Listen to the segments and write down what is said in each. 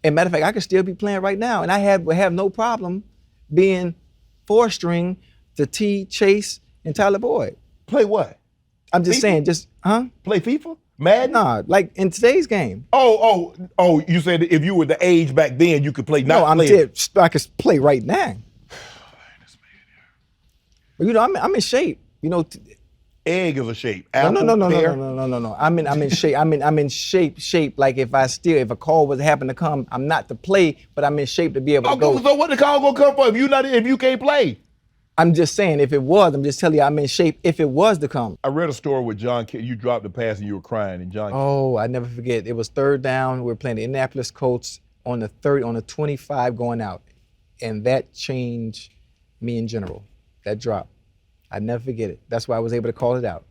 And matter of fact, I could still be playing right now, and I would have no problem being 4-string to T, Chase, and Tyler Boyd. Play what? I'm just saying, Play FIFA? Madden? Nah, like in today's game. Oh, you said if you were the age back then, you could play. No, I could play right now. But you know, I'm in shape. You know, egg is a shape. No. I'm in shape. I'm in shape. Like if a call was happen to come, I'm not to play, but I'm in shape to be able to go. So what the call gonna come for if you can't play? I'm just saying, if it was, I'm just telling you, I'm in shape if it was to come. I read a story with John. You dropped the pass and you were crying, and John. Oh, I never forget. It was 3rd down. We were playing the Indianapolis Colts on the 25 going out, and that changed me in general. That drop, I never forget it. That's why I was able to call it out.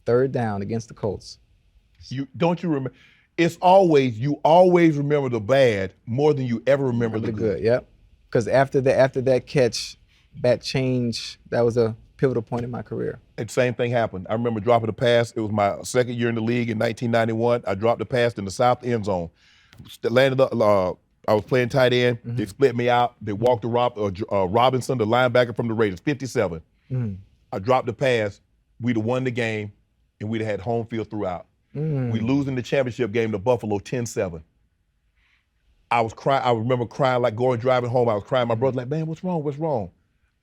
3rd down against the Colts. You remember? It's always you always remember the bad more than you ever remember the good. Yep. Because after that catch. That change, that was a pivotal point in my career. And same thing happened. I remember dropping the pass. It was my 2nd year in the league in 1991. I dropped the pass in the south end zone. Landed up, I was playing tight end. Mm-hmm. They split me out. They walked to Robinson, the linebacker from the Raiders, 57. Mm-hmm. I dropped the pass. We'd have won the game, and we'd have had home field throughout. Mm-hmm. We losing the championship game to Buffalo 10-7. I was crying. I remember crying, like driving home. I was crying. My brother's like, man, what's wrong? What's wrong?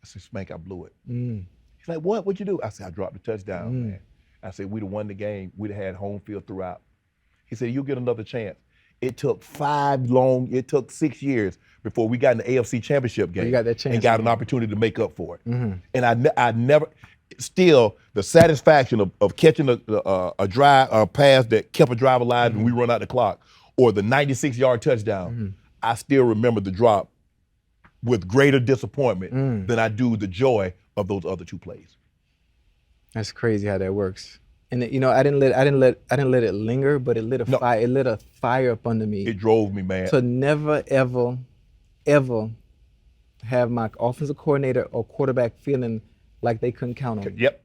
I said, Spank, I blew it. Mm. He's like, what? What'd you do? I said, I dropped the touchdown, man. I said, we'd have won the game. We'd have had home field throughout. He said, you'll get another chance. It took 6 years before we got in the AFC Championship game. You got that chance. And got an opportunity to make up for it. Mm-hmm. And I never, still, the satisfaction of catching a pass that kept a drive alive and we run out the clock, or the 96-yard touchdown, I still remember the drop with greater disappointment than I do the joy of those other 2 plays. That's crazy how that works. And you know, I didn't let it linger, but it lit a fire up under me. It drove me, man. To never ever have my offensive coordinator or quarterback feeling like they couldn't count on me. Yep.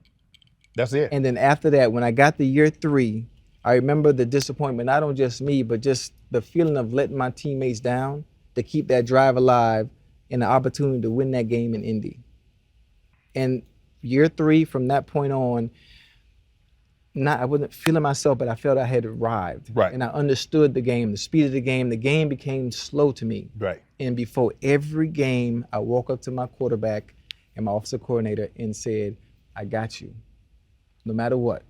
That's it. And then after that, when I got to year 3, I remember the disappointment, not on just me, but just the feeling of letting my teammates down to keep that drive alive and the opportunity to win that game in Indy. And year 3, from that point on, I wasn't feeling myself, but I felt I had arrived. Right. And I understood the game, the speed of the game. The game became slow to me. Right. And before every game, I walk up to my quarterback and my offensive coordinator and said, I got you, no matter what.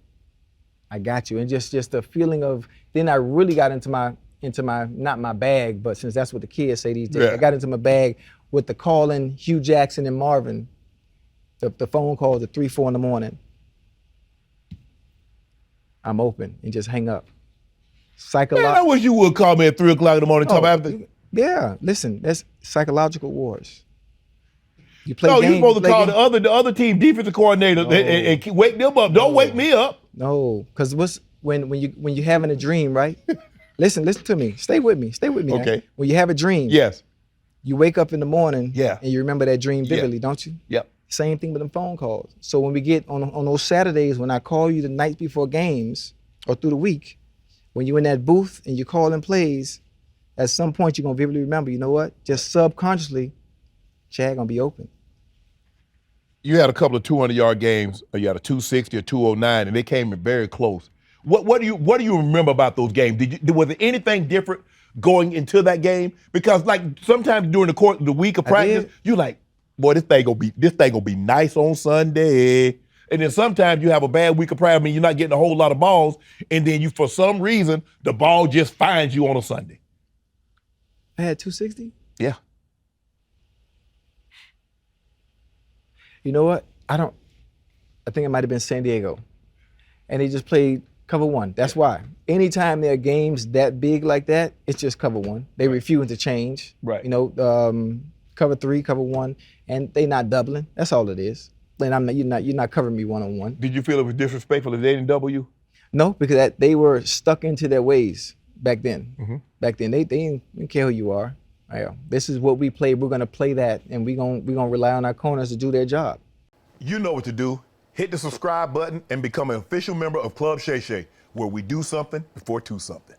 I got you. And just the feeling of, then I really got into my, not my bag, but since that's what the kids say these days, I got into my bag with the calling Hugh Jackson and Marvin, the phone calls at 3, 4 in the morning. I'm open and just hang up. Man, I wish you would call me at 3 o'clock in the morning. Yeah, listen, that's psychological wars. You play games. You're supposed to call the other team defensive coordinator and wake them up. Don't wake me up. No, because when you're having a dream, right? listen to me. Stay with me. Okay. Right? When you have a dream, yes, you wake up in the morning, and you remember that dream vividly, don't you? Yep. Same thing with them phone calls. So when we get on those Saturdays, when I call you the night before games or through the week, when you're in that booth and you're calling plays, at some point you're gonna vividly remember, you know what? Just subconsciously, Chad gonna be open. You had a couple of 200-yard games, or you had a 260 or 209, and they came in very close. What do you remember about those games? Was there anything different going into that game? Because like sometimes during the week of practice, you like, boy, this thing gonna be nice on Sunday. And then sometimes you have a bad week of practice, I mean, you're not getting a whole lot of balls, and then you, for some reason, the ball just finds you on a Sunday. I had 260? Yeah. You know what? I think it might have been San Diego. And they just played cover 1. That's why. Anytime there are games that big like that, it's just cover 1. They refuse to change. Right. You know, cover 3, cover 1, and they not doubling. That's all it is. And you're not covering me one-on-one. Did you feel it was disrespectful that they didn't double you? No, because they were stuck into their ways back then. Mm-hmm. Back then, they didn't care who you are. This is what we play. We're gonna play that, and we're gonna rely on our corners to do their job. You know what to do. Hit the subscribe button and become an official member of Club Shay Shay, where we do something before 2 something.